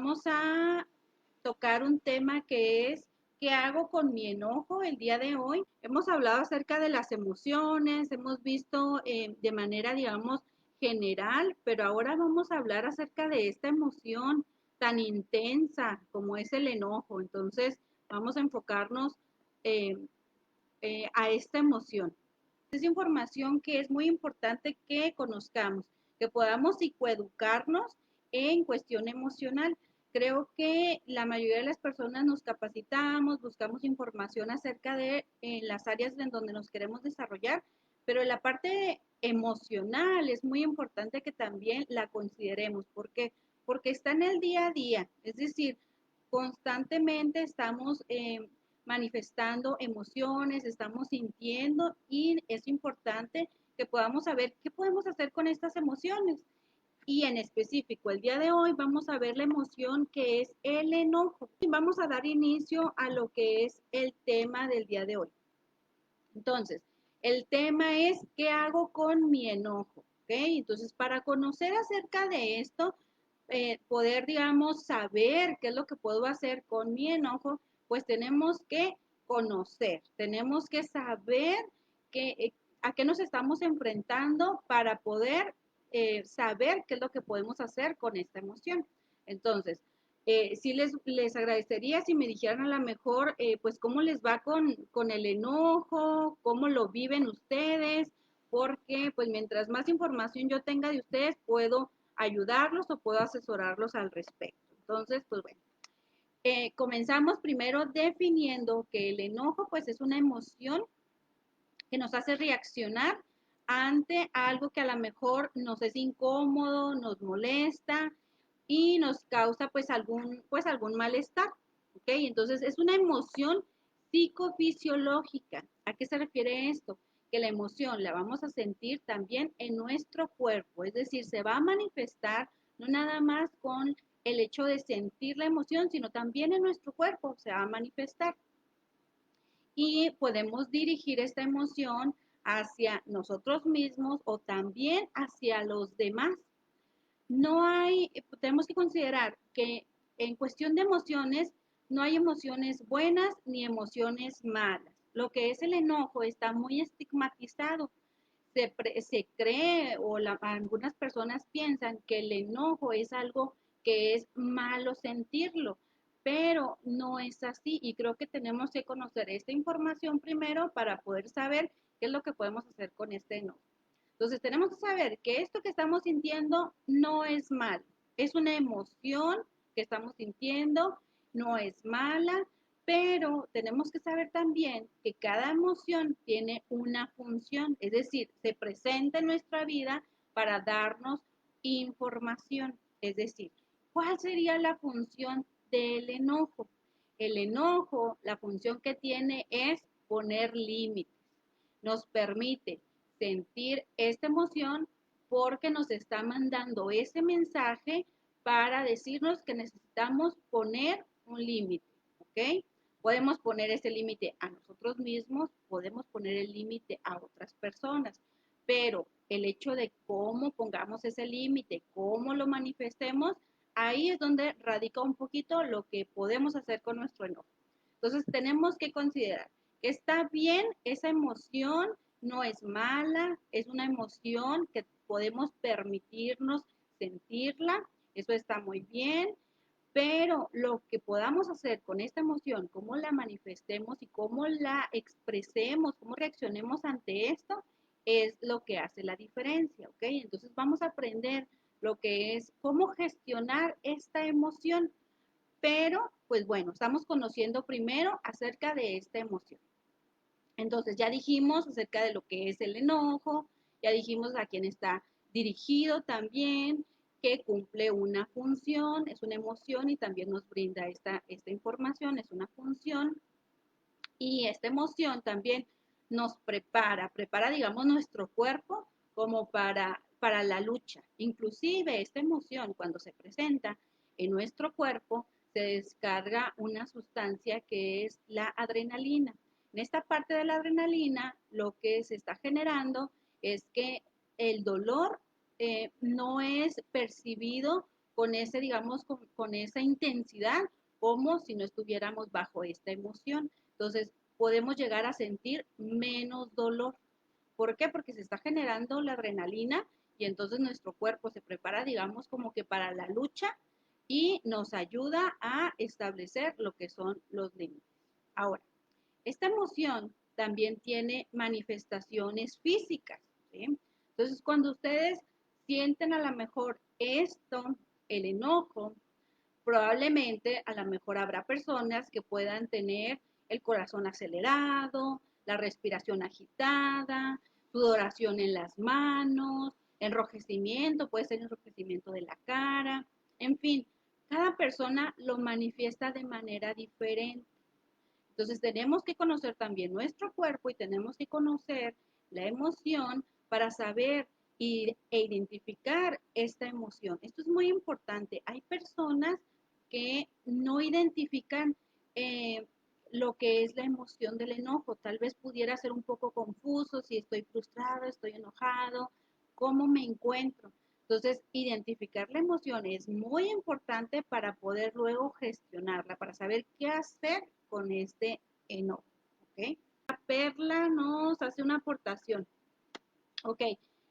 vamos a tocar un tema que es ¿qué hago con mi enojo el día de hoy? Hemos hablado acerca de las emociones, hemos visto de manera, digamos, general, pero ahora vamos a hablar acerca de esta emoción tan intensa como es el enojo. Entonces, vamos a enfocarnos eh, a esta emoción. Es información que es muy importante que conozcamos, que podamos psicoeducarnos en cuestión emocional. Creo que la mayoría de las personas nos capacitamos, buscamos información acerca de las áreas en donde nos queremos desarrollar, pero en la parte emocional es muy importante que también la consideremos. ¿Por qué? Porque está en el día a día, es decir, constantemente estamos manifestando emociones, estamos sintiendo y es importante que podamos saber qué podemos hacer con estas emociones. Y en específico, el día de hoy vamos a ver la emoción que es el enojo. Y vamos a dar inicio a lo que es el tema del día de hoy. Entonces, el tema es ¿qué hago con mi enojo? ¿Ok? Entonces, para conocer acerca de esto, poder, digamos, saber qué es lo que puedo hacer con mi enojo, pues tenemos que conocer, tenemos que saber a qué nos estamos enfrentando para poder saber qué es lo que podemos hacer con esta emoción. Entonces, sí les agradecería si me dijeran a lo mejor, pues, cómo les va con el enojo, cómo lo viven ustedes, porque, pues, mientras más información yo tenga de ustedes, puedo ayudarlos o puedo asesorarlos al respecto. Entonces, pues, bueno, comenzamos primero definiendo que el enojo, pues, es una emoción que nos hace reaccionar ante algo que a lo mejor nos es incómodo, nos molesta y nos causa pues algún malestar, ¿ok? Entonces es una emoción psicofisiológica. ¿A qué se refiere esto? Que la emoción la vamos a sentir también en nuestro cuerpo, es decir, se va a manifestar no nada más con el hecho de sentir la emoción, sino también en nuestro cuerpo se va a manifestar y podemos dirigir esta emoción hacia nosotros mismos o también hacia los demás. Tenemos que considerar que en cuestión de emociones, no hay emociones buenas ni emociones malas. Lo que es el enojo está muy estigmatizado. Se cree o algunas personas piensan que el enojo es algo que es malo sentirlo, pero no es así y creo que tenemos que conocer esta información primero para poder saber qué es lo que podemos hacer con este enojo. Entonces tenemos que saber que esto que estamos sintiendo no es mal, es una emoción que estamos sintiendo, no es mala, pero tenemos que saber también que cada emoción tiene una función, es decir, se presenta en nuestra vida para darnos información, es decir, ¿cuál sería la función del enojo? El enojo, la función que tiene es poner límites, nos permite sentir esta emoción porque nos está mandando ese mensaje para decirnos que necesitamos poner un límite, ¿ok? Podemos poner ese límite a nosotros mismos, podemos poner el límite a otras personas, pero el hecho de cómo pongamos ese límite, cómo lo manifestemos, ahí es donde radica un poquito lo que podemos hacer con nuestro enojo. Entonces tenemos que considerar que está bien esa emoción, no es mala, es una emoción que podemos permitirnos sentirla, eso está muy bien, pero lo que podamos hacer con esta emoción, cómo la manifestemos y cómo la expresemos, cómo reaccionemos ante esto, es lo que hace la diferencia, ¿ok? Entonces vamos a aprender lo que es cómo gestionar esta emoción, pero pues bueno, estamos conociendo primero acerca de esta emoción. Entonces ya dijimos acerca de lo que es el enojo, ya dijimos a quién está dirigido también, que cumple una función, es una emoción y también nos brinda esta información, es una función. Y esta emoción también nos prepara, digamos, nuestro cuerpo como para la lucha. Inclusive esta emoción cuando se presenta en nuestro cuerpo, se descarga una sustancia que es la adrenalina. En esta parte de la adrenalina, lo que se está generando es que el dolor no es percibido con ese, digamos, con esa intensidad, como si no estuviéramos bajo esta emoción. Entonces, podemos llegar a sentir menos dolor. ¿Por qué? Porque se está generando la adrenalina y entonces nuestro cuerpo se prepara, digamos, como que para la lucha y nos ayuda a establecer lo que son los límites. Ahora, esta emoción también tiene manifestaciones físicas, ¿sí? Entonces, cuando ustedes sienten a lo mejor esto, el enojo, probablemente a lo mejor habrá personas que puedan tener el corazón acelerado, la respiración agitada, sudoración en las manos, enrojecimiento, puede ser enrojecimiento de la cara, en fin, cada persona lo manifiesta de manera diferente. Entonces tenemos que conocer también nuestro cuerpo y tenemos que conocer la emoción para saber e identificar esta emoción. Esto es muy importante. Hay personas que no identifican lo que es la emoción del enojo. Tal vez pudiera ser un poco confuso si estoy frustrado, estoy enojado, cómo me encuentro. Entonces, identificar la emoción es muy importante para poder luego gestionarla, para saber qué hacer con este enojo. ¿Ok? La perla nos hace una aportación. Ok,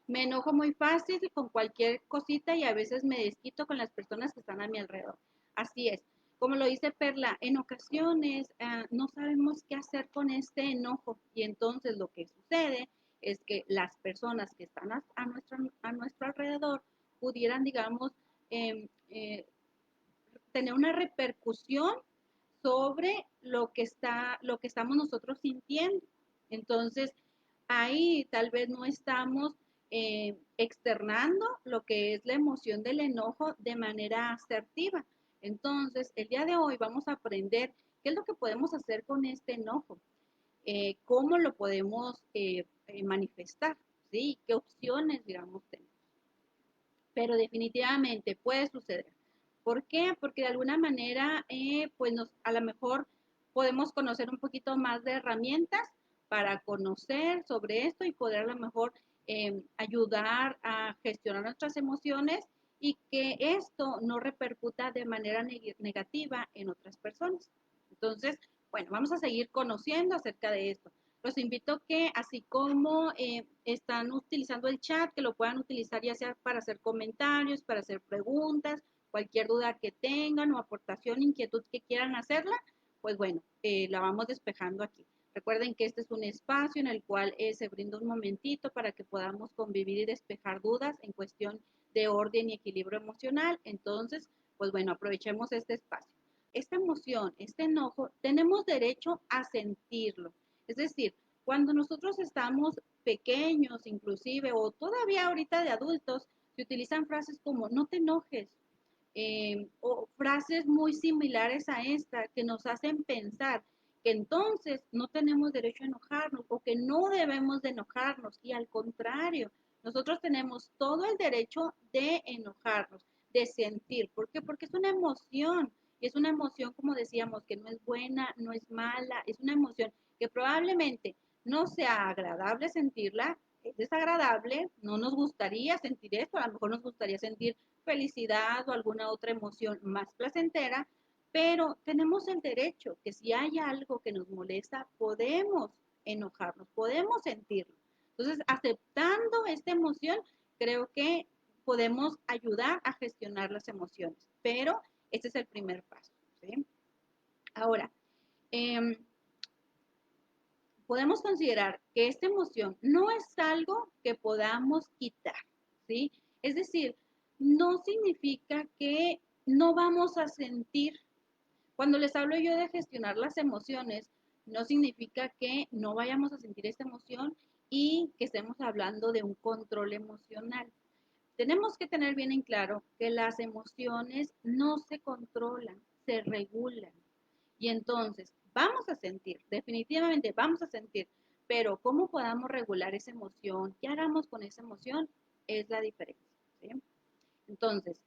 me enojo muy fácil con cualquier cosita y a veces me desquito con las personas que están a mi alrededor. Así es. Como lo dice Perla, en ocasiones no sabemos qué hacer con este enojo y entonces lo que sucede es que las personas que están a nuestro alrededor pudieran, digamos, eh, eh, tener una repercusión sobre lo que estamos nosotros sintiendo. Entonces, ahí tal vez no estamos externando lo que es la emoción del enojo de manera asertiva. Entonces, el día de hoy vamos a aprender qué es lo que podemos hacer con este enojo, cómo lo podemos manifestar, ¿sí? ¿Qué opciones, digamos, tenemos? Pero definitivamente puede suceder. ¿Por qué? Porque de alguna manera, pues a lo mejor podemos conocer un poquito más de herramientas para conocer sobre esto y poder a lo mejor ayudar a gestionar nuestras emociones y que esto no repercuta de manera negativa en otras personas. Entonces, bueno, vamos a seguir conociendo acerca de esto. Los invito que así como están utilizando el chat, que lo puedan utilizar ya sea para hacer comentarios, para hacer preguntas, cualquier duda que tengan o aportación, inquietud que quieran hacerla, pues bueno, la vamos despejando aquí. Recuerden que este es un espacio en el cual se brinda un momentito para que podamos convivir y despejar dudas en cuestión de orden y equilibrio emocional. Entonces, pues bueno, aprovechemos este espacio. Esta emoción, este enojo, tenemos derecho a sentirlo. Es decir, cuando nosotros estamos pequeños inclusive o todavía ahorita de adultos, se utilizan frases como no te enojes o frases muy similares a esta que nos hacen pensar que entonces no tenemos derecho a enojarnos o que no debemos de enojarnos y al contrario, nosotros tenemos todo el derecho de enojarnos, de sentir. ¿Por qué? Porque es una emoción. Y es una emoción, como decíamos, que no es buena, no es mala, es una emoción que probablemente no sea agradable sentirla, es desagradable, no nos gustaría sentir esto, a lo mejor nos gustaría sentir felicidad o alguna otra emoción más placentera, pero tenemos el derecho que si hay algo que nos molesta, podemos enojarnos, podemos sentirlo. Entonces, aceptando esta emoción, creo que podemos ayudar a gestionar las emociones, pero este es el primer paso. ¿Sí? Ahora, eh, podemos considerar que esta emoción no es algo que podamos quitar, ¿sí? Es decir, no significa que no vamos a sentir. Cuando les hablo yo de gestionar las emociones, no significa que no vayamos a sentir esta emoción y que estemos hablando de un control emocional. Tenemos que tener bien en claro que las emociones no se controlan, se regulan. Y entonces vamos a sentir, definitivamente vamos a sentir, pero cómo podamos regular esa emoción, qué hagamos con esa emoción, es la diferencia. ¿Sí? Entonces,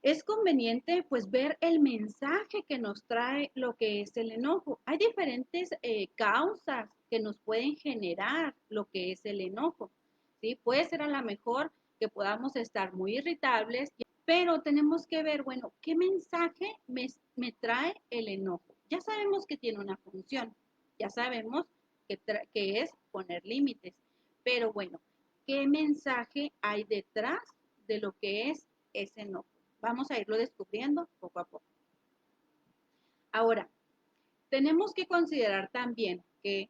es conveniente pues ver el mensaje que nos trae lo que es el enojo. Hay diferentes causas que nos pueden generar lo que es el enojo. ¿Sí? Puede ser a lo mejor que podamos estar muy irritables Pero tenemos que ver, bueno, ¿qué mensaje me trae el enojo? Ya sabemos que tiene una función, ya sabemos que es poner límites, pero bueno, ¿qué mensaje hay detrás de lo que es ese enojo? Vamos a irlo descubriendo poco a poco. Ahora, tenemos que considerar también que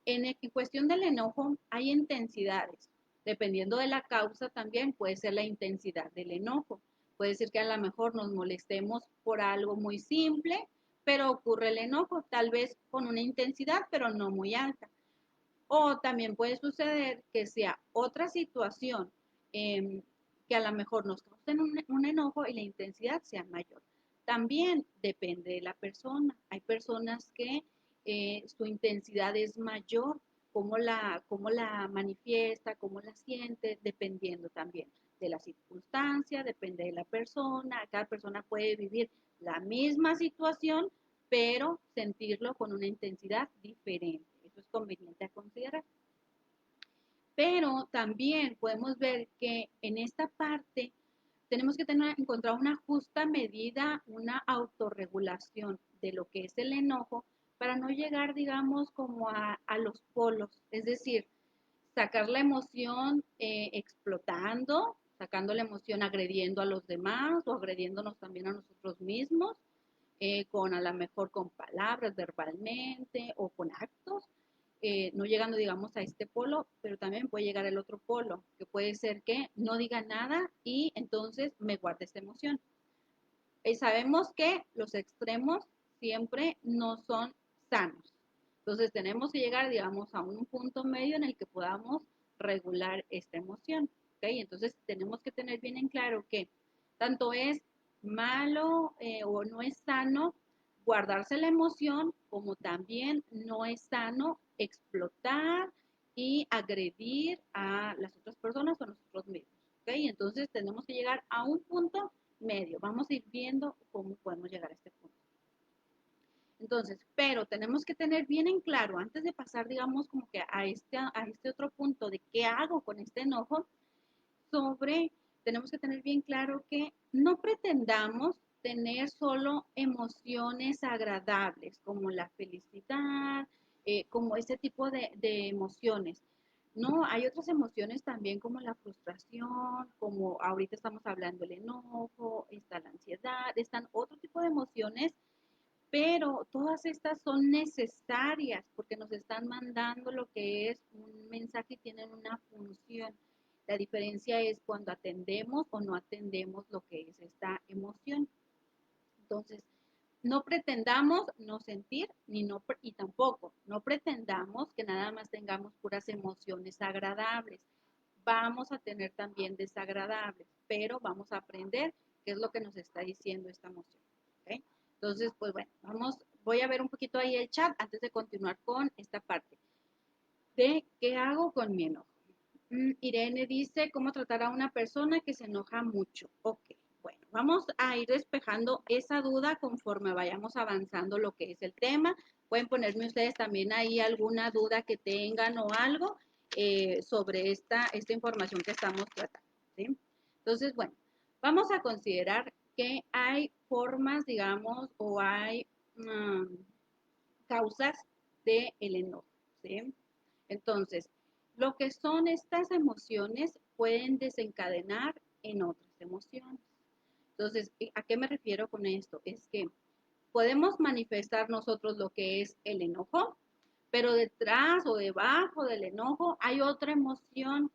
en cuestión del enojo hay intensidades. Dependiendo de la causa también puede ser la intensidad del enojo. Puede ser que a lo mejor nos molestemos por algo muy simple, pero ocurre el enojo, tal vez con una intensidad, pero no muy alta. O también puede suceder que sea otra situación que a lo mejor nos causen un enojo y la intensidad sea mayor. También depende de la persona. Hay personas que su intensidad es mayor, cómo la manifiesta, cómo la siente, dependiendo también de la circunstancia, depende de la persona. Cada persona puede vivir la misma situación, pero sentirlo con una intensidad diferente. Eso es conveniente a considerar. Pero también podemos ver que en esta parte tenemos que encontrar una justa medida, una autorregulación de lo que es el enojo para no llegar, digamos, como a los polos. Es decir, sacar la emoción explotando, sacando la emoción agrediendo a los demás o agrediéndonos también a nosotros mismos, con a lo mejor con palabras verbalmente o con actos, no llegando, digamos, a este polo, pero también puede llegar al otro polo, que puede ser que no diga nada y entonces me guarde esta emoción. Y sabemos que los extremos siempre no son sanos. Entonces tenemos que llegar, digamos, a un punto medio en el que podamos regular esta emoción. ¿Okay? Entonces tenemos que tener bien en claro que tanto es malo o no es sano guardarse la emoción, como también no es sano explotar y agredir a las otras personas o a nosotros mismos. ¿Okay? Entonces tenemos que llegar a un punto medio. Vamos a ir viendo cómo podemos llegar a este punto. Entonces, pero tenemos que tener bien en claro, antes de pasar, digamos, como que a este otro punto de qué hago con este enojo, tenemos que tener bien claro que no pretendamos tener solo emociones agradables, como la felicidad, como ese tipo de emociones. No, hay otras emociones también como la frustración, como ahorita estamos hablando el enojo, está la ansiedad, están otro tipo de emociones, pero todas estas son necesarias porque nos están mandando lo que es un mensaje y tienen una función. La diferencia es cuando atendemos o no atendemos lo que es esta emoción. Entonces, no pretendamos no sentir y tampoco no pretendamos que nada más tengamos puras emociones agradables. Vamos a tener también desagradables, pero vamos a aprender qué es lo que nos está diciendo esta emoción. ¿Okay? Entonces, pues bueno, voy a ver un poquito ahí el chat antes de continuar con esta parte de qué hago con mi enojo. Irene dice, ¿cómo tratar a una persona que se enoja mucho? Ok, bueno, vamos a ir despejando esa duda conforme vayamos avanzando lo que es el tema. Pueden ponerme ustedes también ahí alguna duda que tengan o algo sobre esta información que estamos tratando. ¿Sí? Entonces, bueno, vamos a considerar que hay formas, digamos, o hay causas del enojo. ¿Sí? Entonces, lo que son estas emociones pueden desencadenar en otras emociones. Entonces, ¿a qué me refiero con esto? Es que podemos manifestar nosotros lo que es el enojo, pero detrás o debajo del enojo hay otra emoción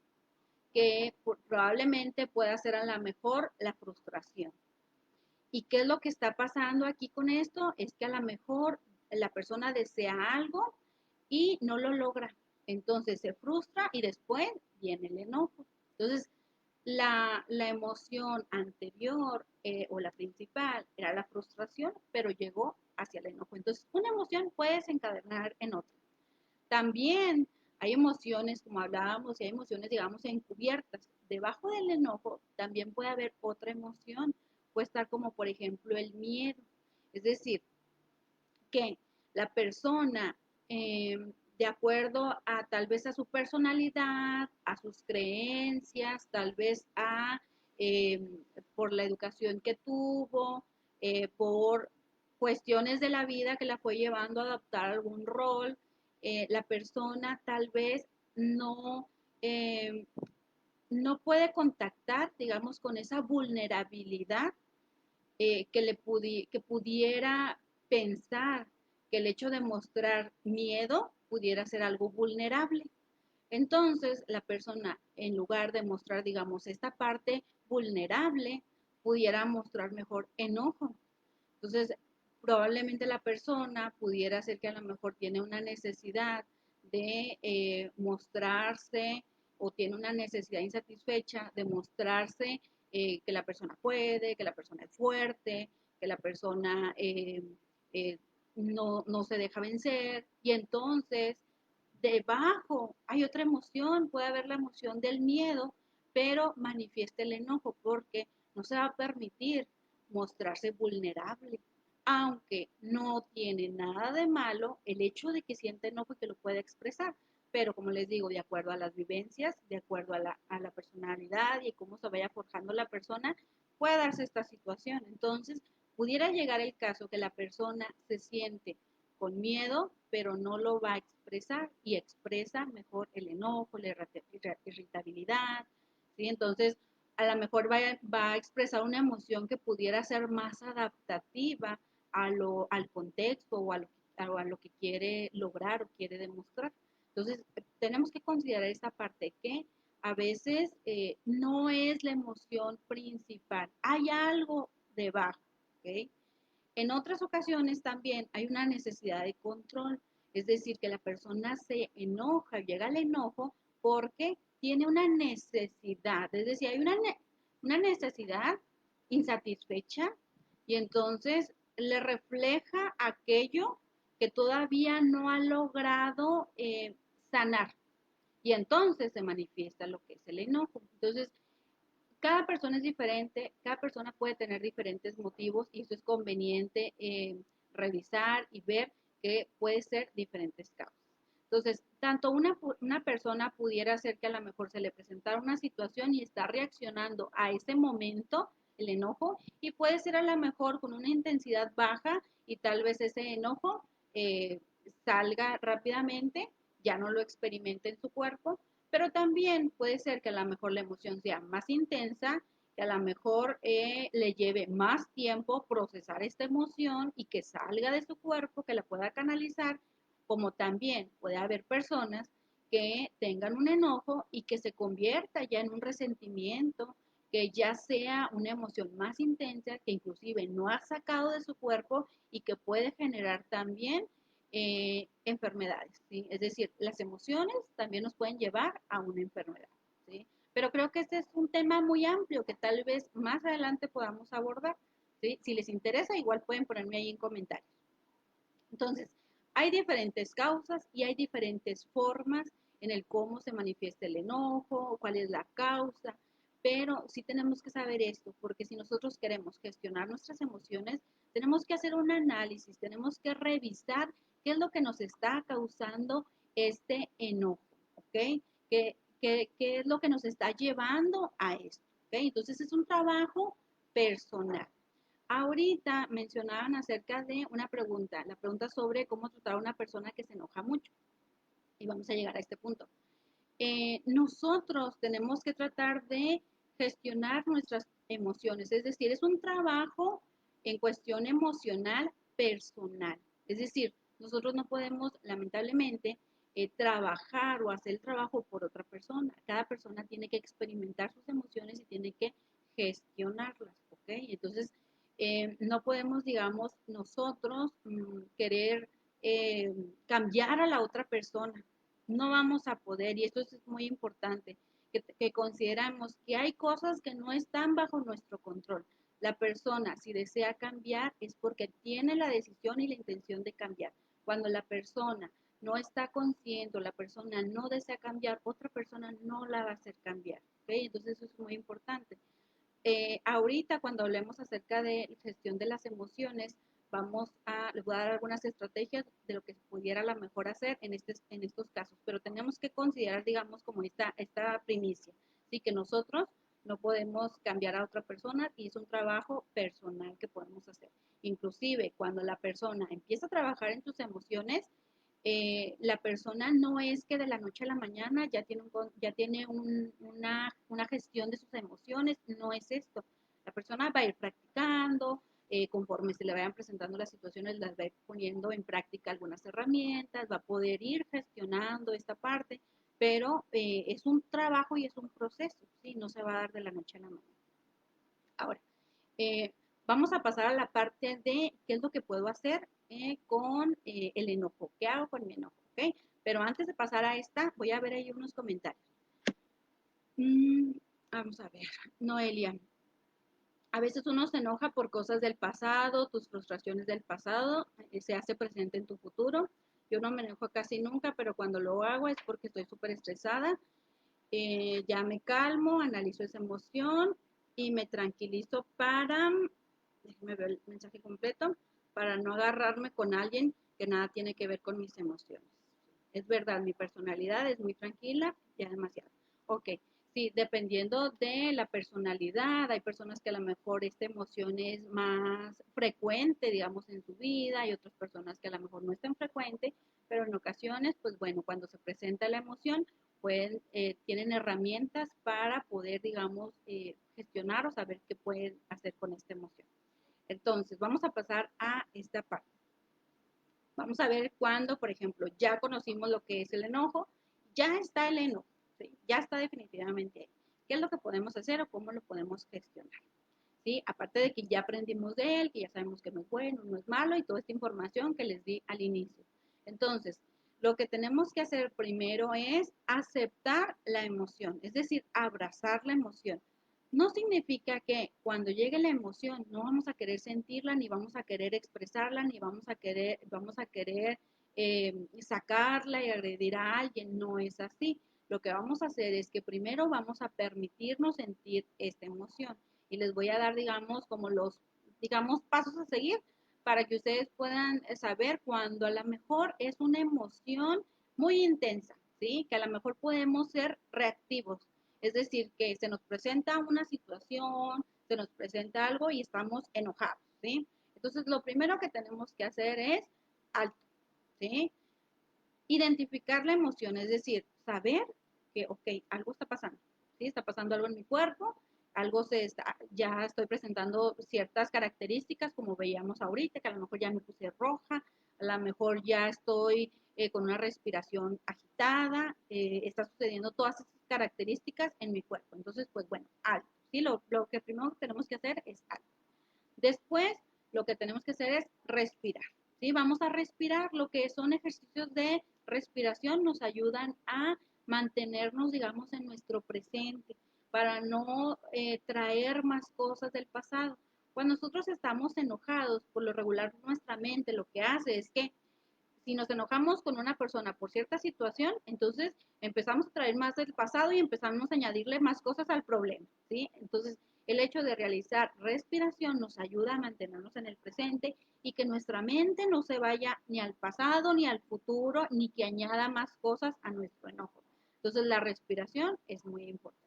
que probablemente pueda ser a lo mejor la frustración. ¿Y qué es lo que está pasando aquí con esto? Es que a lo mejor la persona desea algo y no lo logra. Entonces se frustra y después viene el enojo. Entonces, la emoción anterior o la principal era la frustración, pero llegó hacia el enojo. Entonces, una emoción puede desencadenar en otra. También hay emociones, como hablábamos, y hay emociones, digamos, encubiertas. Debajo del enojo también puede haber otra emoción. Puede estar como, por ejemplo, el miedo. Es decir, que la persona, de acuerdo a tal vez a su personalidad, a sus creencias, tal vez a eh, por la educación que tuvo, por cuestiones de la vida que la fue llevando a adoptar algún rol. La persona tal vez no, eh, no puede contactar, digamos, con esa vulnerabilidad que pudiera pensar que el hecho de mostrar miedo pudiera ser algo vulnerable. Entonces, la persona, en lugar de mostrar, digamos, esta parte vulnerable, pudiera mostrar mejor enojo. Entonces, probablemente la persona pudiera ser que a lo mejor tiene una necesidad de mostrarse o tiene una necesidad insatisfecha de mostrarse que la persona puede, que la persona es fuerte, que la persona eh, no se deja vencer. Y entonces, debajo hay otra emoción, puede haber la emoción del miedo, pero manifiesta el enojo porque no se va a permitir mostrarse vulnerable, aunque no tiene nada de malo el hecho de que siente enojo y que lo pueda expresar, pero como les digo, de acuerdo a las vivencias, de acuerdo a la personalidad y cómo se vaya forjando la persona, puede darse esta situación. Entonces, pudiera llegar el caso que la persona se siente con miedo, pero no lo va a expresar y expresa mejor el enojo, la irritabilidad, ¿sí? Entonces, a lo mejor va a expresar una emoción que pudiera ser más adaptativa al contexto o a lo que quiere lograr o quiere demostrar. Entonces, tenemos que considerar esta parte que a veces no es la emoción principal, hay algo debajo, ¿ok? En otras ocasiones también hay una necesidad de control, es decir, que la persona se enoja, llega al enojo porque tiene una necesidad, es decir, hay una necesidad insatisfecha y entonces le refleja aquello que todavía no ha logrado sanar y entonces se manifiesta lo que es el enojo. Entonces, cada persona es diferente, cada persona puede tener diferentes motivos y eso es conveniente revisar y ver que puede ser diferentes causas. Entonces, tanto una persona pudiera ser que a lo mejor se le presentara una situación y está reaccionando a ese momento, el enojo, y puede ser a lo mejor con una intensidad baja y tal vez ese enojo eh, salga rápidamente, ya no lo experimente en su cuerpo, pero también puede ser que a lo mejor la emoción sea más intensa, que a lo mejor le lleve más tiempo procesar esta emoción y que salga de su cuerpo, que la pueda canalizar, como también puede haber personas que tengan un enojo y que se convierta ya en un resentimiento, que ya sea una emoción más intensa, que inclusive no ha sacado de su cuerpo y que puede generar también enfermedades, ¿sí? Es decir, las emociones también nos pueden llevar a una enfermedad, ¿sí? Pero creo que este es un tema muy amplio que tal vez más adelante podamos abordar, ¿sí? Si les interesa, igual pueden ponerme ahí en comentarios. Entonces, hay diferentes causas y hay diferentes formas en el cómo se manifiesta el enojo, cuál es la causa, pero sí tenemos que saber esto, porque si nosotros queremos gestionar nuestras emociones, tenemos que hacer un análisis, tenemos que revisar qué es lo que nos está causando este enojo, ¿ok? ¿Qué es lo que nos está llevando a esto? ¿Ok? Entonces es un trabajo personal. Ahorita mencionaban acerca de una pregunta, la pregunta sobre cómo tratar a una persona que se enoja mucho. Y vamos a llegar a este punto. Nosotros tenemos que tratar de gestionar nuestras emociones, es decir, es un trabajo en cuestión emocional personal. Es decir, nosotros no podemos, lamentablemente, trabajar o hacer el trabajo por otra persona. Cada persona tiene que experimentar sus emociones y tiene que gestionarlas, ¿ok? Entonces, no podemos, digamos, nosotros querer cambiar a la otra persona. No vamos a poder, y esto es muy importante, que consideramos que hay cosas que no están bajo nuestro control. La persona, si desea cambiar, es porque tiene la decisión y la intención de cambiar. Cuando la persona no está consciente, la persona no desea cambiar, otra persona no la va a hacer cambiar. ¿Okay? Entonces eso es muy importante. Ahorita cuando hablemos acerca de gestión de las emociones, les voy a dar algunas estrategias de lo que se pudiera a lo mejor hacer en estos casos, pero tenemos que considerar, digamos, como esta primicia, ¿sí? Que nosotros no podemos cambiar a otra persona y es un trabajo personal que podemos hacer. Inclusive cuando la persona empieza a trabajar en sus emociones, la persona no es que de la noche a la mañana ya tiene una gestión de sus emociones, no es esto. La persona va a ir practicando, conforme se le vayan presentando las situaciones, las va a ir poniendo en práctica algunas herramientas, va a poder ir gestionando esta parte, pero es un trabajo y es un proceso, ¿sí? No se va a dar de la noche a la mañana. Ahora, eh, vamos a pasar a la parte de qué es lo que puedo hacer con el enojo. ¿Qué hago con mi enojo? ¿Okay? Pero antes de pasar a esta, voy a ver ahí unos comentarios. Mm, vamos a ver, Noelia. A veces uno se enoja por cosas del pasado, tus frustraciones del pasado, se hace presente en tu futuro. Yo no me enojo casi nunca, pero cuando lo hago es porque estoy súper estresada. Ya me calmo, analizo esa emoción y me tranquilizo déjeme ver el mensaje completo, para no agarrarme con alguien que nada tiene que ver con mis emociones. Es verdad, mi personalidad es muy tranquila, ya demasiado. Ok, sí, dependiendo de la personalidad, hay personas que a lo mejor esta emoción es más frecuente, digamos, en su vida, hay otras personas que a lo mejor no es tan frecuente, pero en ocasiones, pues bueno, cuando se presenta la emoción, tienen herramientas para poder, digamos, gestionar o saber qué pueden hacer con esta emoción. Entonces, vamos a pasar a esta parte. Vamos a ver cuando, por ejemplo, ya conocimos lo que es el enojo, ya está el enojo, ¿sí? Ya está definitivamente ahí. ¿Qué es lo que podemos hacer o cómo lo podemos gestionar? ¿Sí? Aparte de que ya aprendimos de él, que ya sabemos que no es bueno, no es malo y toda esta información que les di al inicio. Entonces, lo que tenemos que hacer primero es aceptar la emoción, es decir, abrazar la emoción. No significa que cuando llegue la emoción no vamos a querer sentirla, ni vamos a querer expresarla, ni vamos a querer sacarla y agredir a alguien. No es así. Lo que vamos a hacer es que primero vamos a permitirnos sentir esta emoción y les voy a dar, digamos, como digamos, pasos a seguir para que ustedes puedan saber cuando a lo mejor es una emoción muy intensa, ¿sí? Que a lo mejor podemos ser reactivos, es decir, que se nos presenta una situación, se nos presenta algo y estamos enojados, ¿sí? Entonces, lo primero que tenemos que hacer es alto, ¿sí? Identificar la emoción, es decir, saber que, ok, algo está pasando, ¿sí? Está pasando algo en mi cuerpo, ya estoy presentando ciertas características, como veíamos ahorita, que a lo mejor ya me puse roja, a lo mejor ya estoy con una respiración agitada, está sucediendo todas esas características en mi cuerpo. Entonces, pues bueno, alto, ¿sí? Lo que primero tenemos que hacer es alto. Después, lo que tenemos que hacer es respirar, ¿sí? Vamos a respirar, lo que son ejercicios de respiración nos ayudan a mantenernos, digamos, en nuestro presente, para no traer más cosas del pasado. Cuando nosotros estamos enojados, por lo regular nuestra mente lo que hace es que si nos enojamos con una persona por cierta situación, entonces empezamos a traer más del pasado y empezamos a añadirle más cosas al problema, ¿sí? Entonces, el hecho de realizar respiración nos ayuda a mantenernos en el presente y que nuestra mente no se vaya ni al pasado ni al futuro, ni que añada más cosas a nuestro enojo. Entonces, la respiración es muy importante.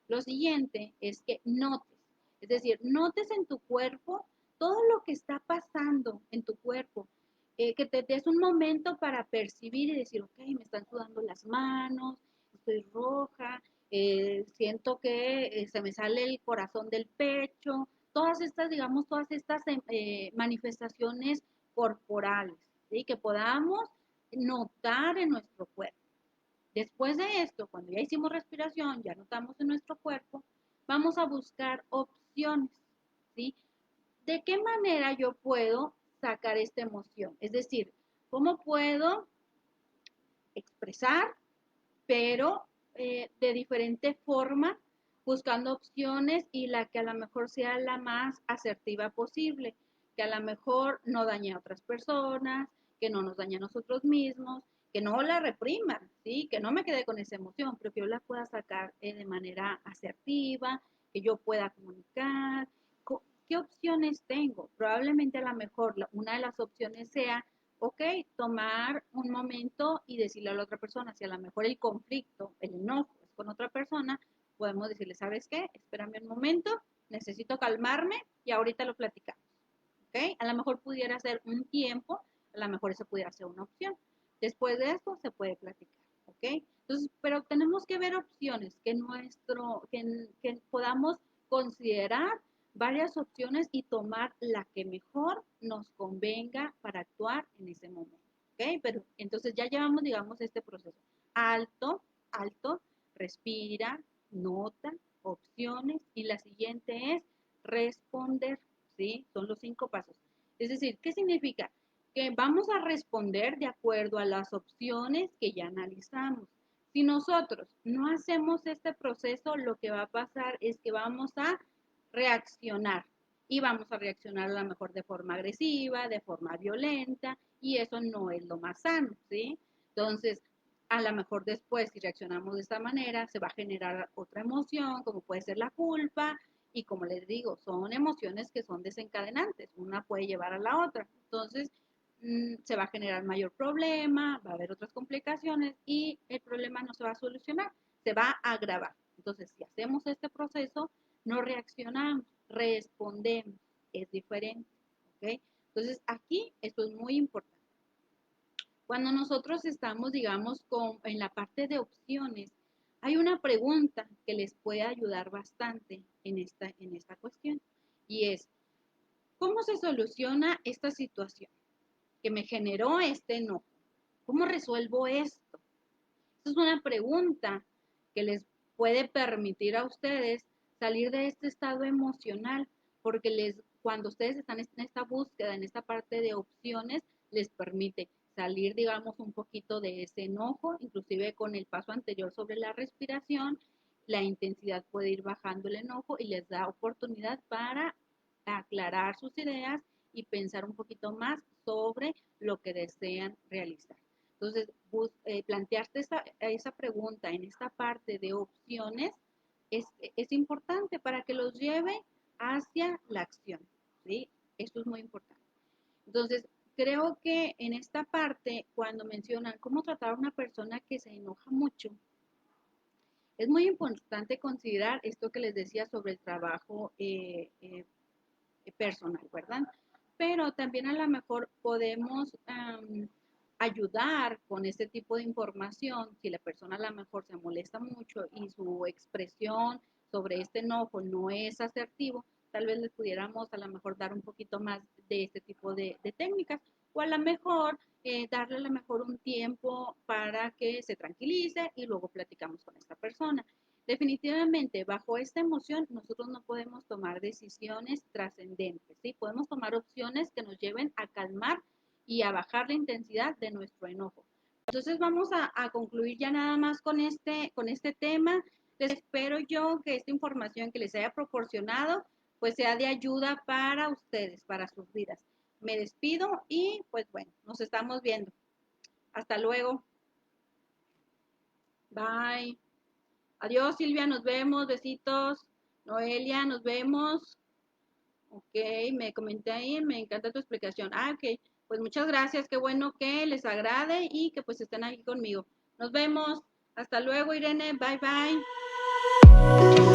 Lo siguiente es que notes, es decir, notes en tu cuerpo todo lo que está pasando en tu cuerpo, que te des un momento para percibir y decir, ok, me están sudando las manos, estoy roja, siento que se me sale el corazón del pecho, todas estas, digamos, todas estas manifestaciones corporales, ¿sí? Que podamos notar en nuestro cuerpo. Después de esto, cuando ya hicimos respiración, ya notamos en nuestro cuerpo, vamos a buscar opciones, ¿sí? ¿De qué manera yo puedo sacar esta emoción? Es decir, ¿cómo puedo expresar, pero de diferente forma, buscando opciones y la que a lo mejor sea la más asertiva posible, que a lo mejor no dañe a otras personas, que no nos dañe a nosotros mismos, que no la reprima, ¿sí? Que no me quede con esa emoción, pero que yo la pueda sacar de manera asertiva, que yo pueda comunicar. ¿Qué opciones tengo? Probablemente a lo mejor una de las opciones sea ok, tomar un momento y decirle a la otra persona, si a lo mejor el conflicto, el enojo es con otra persona, podemos decirle, ¿sabes qué? Espérame un momento, necesito calmarme y ahorita lo platicamos. ¿Ok? A lo mejor pudiera ser un tiempo, a lo mejor eso pudiera ser una opción. Después de esto se puede platicar. ¿Ok? Entonces, pero tenemos que ver opciones, que podamos considerar varias opciones y tomar la que mejor nos convenga para actuar en ese momento. ¿Ok? Pero entonces ya llevamos, digamos, este proceso. Alto, alto, respira, nota, opciones y la siguiente es responder. ¿Sí? Son los 5 pasos. Es decir, ¿qué significa? Que vamos a responder de acuerdo a las opciones que ya analizamos. Si nosotros no hacemos este proceso, lo que va a pasar es que vamos a reaccionar y vamos a reaccionar a lo mejor de forma agresiva, de forma violenta y eso no es lo más sano, ¿sí? Entonces, a lo mejor después, si reaccionamos de esta manera, se va a generar otra emoción, como puede ser la culpa, y como les digo, son emociones que son desencadenantes, una puede llevar a la otra. Entonces, se va a generar mayor problema, va a haber otras complicaciones y el problema no se va a solucionar, se va a agravar. Entonces, si hacemos este proceso, no reaccionamos, respondemos, es diferente, ¿ok? Entonces, aquí esto es muy importante. Cuando nosotros estamos, digamos, en la parte de opciones, hay una pregunta que les puede ayudar bastante en esta cuestión y es, ¿cómo se soluciona esta situación que me generó este enojo? ¿Cómo resuelvo esto? Esta es una pregunta que les puede permitir a ustedes salir de este estado emocional, porque cuando ustedes están en esta búsqueda, en esta parte de opciones, les permite salir, digamos, un poquito de ese enojo, inclusive con el paso anterior sobre la respiración, la intensidad puede ir bajando el enojo y les da oportunidad para aclarar sus ideas y pensar un poquito más sobre lo que desean realizar. Entonces, plantearte esa pregunta en esta parte de opciones es importante para que los lleve hacia la acción, ¿sí? Esto es muy importante. Entonces, creo que en esta parte, cuando mencionan cómo tratar a una persona que se enoja mucho, es muy importante considerar esto que les decía sobre el trabajo personal, ¿verdad? Pero también a lo mejor podemos ayudar con este tipo de información si la persona a lo mejor se molesta mucho y su expresión sobre este enojo no es asertivo, tal vez les pudiéramos a lo mejor dar un poquito más de este tipo de técnicas o a lo mejor darle a lo mejor un tiempo para que se tranquilice y luego platicamos con esta persona. Definitivamente, bajo esta emoción, nosotros no podemos tomar decisiones trascendentes, ¿sí? Podemos tomar opciones que nos lleven a calmar y a bajar la intensidad de nuestro enojo. Entonces vamos a concluir ya nada más con este tema. Les espero yo que esta información que les haya proporcionado pues sea de ayuda para ustedes, para sus vidas. Me despido y pues bueno, nos estamos viendo. Hasta luego. Bye. Adiós, Silvia, nos vemos, besitos. Noelia, nos vemos. Ok, me comenté ahí, me encanta tu explicación. Ah, ok, pues muchas gracias, qué bueno que les agrade y que pues estén aquí conmigo. Nos vemos, hasta luego, Irene, bye bye.